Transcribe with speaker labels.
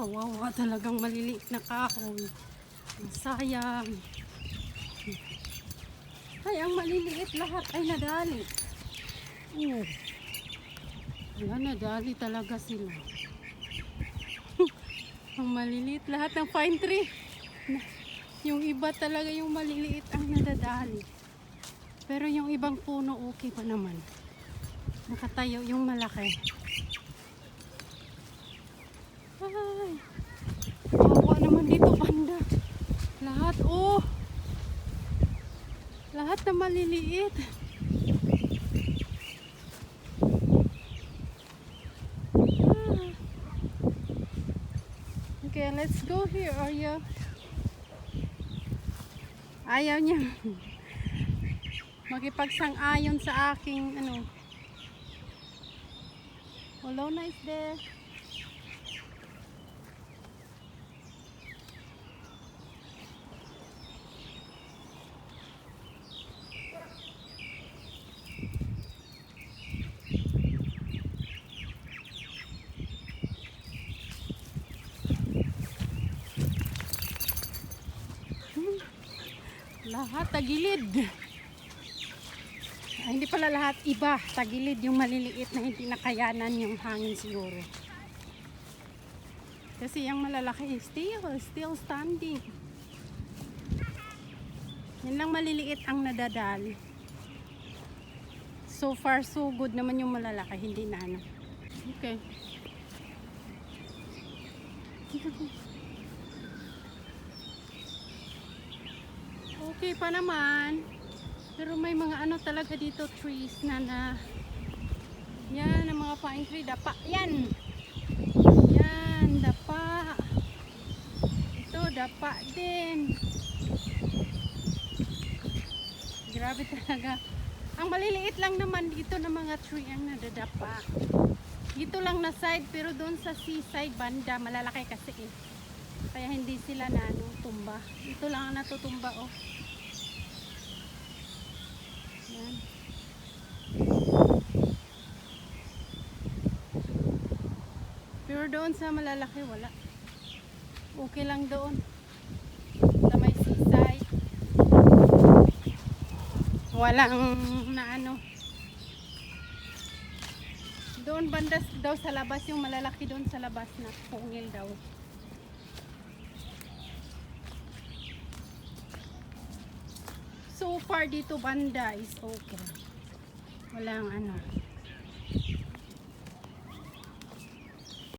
Speaker 1: Kawawa talagang maliliit na kahoy. Sayang. Ay, ang maliliit lahat ay nadali. Oh. Wala, nadali talaga sila. Ang maliliit lahat ng pine tree. Yung iba talaga yung maliliit ang nadadali. Pero yung ibang puno okay pa naman. Nakatayo yung malaki. Ay, kawawa naman dito banda. Lahat oh. Lahat na maliliit. Okay, let's go here, Arya. Ayaw niya makipagsang-ayon sa aking ano. Hello, nice there. Lahat tagilid. Ay, hindi pala lahat, iba tagilid yung maliliit na hindi nakayanan yung hangin siguro. Kasi yung malalaki still standing. Yan lang maliliit ang nadadali. So far so good naman yung malalaki, hindi na ano. Okay. Okay pa naman. Pero may mga ano talaga dito, trees na yan, ang mga pine tree, dapa. Yan. Yan, dapa. Ito, dapa din. Grabe talaga. Ang maliliit lang naman dito ng mga tree ang nadadapa. Dito lang na side, pero doon sa seaside banda, malalaki kasi eh. Kaya hindi sila na ano, tumba. Ito lang ang natutumba oh. Yan. Pero doon sa malalaki wala. Okay lang doon. Sa may seaside. Walang na ano. Doon banda daw sa labas yung malalaki doon sa labas na pungil daw. So far dito banda is okay. Walang ano.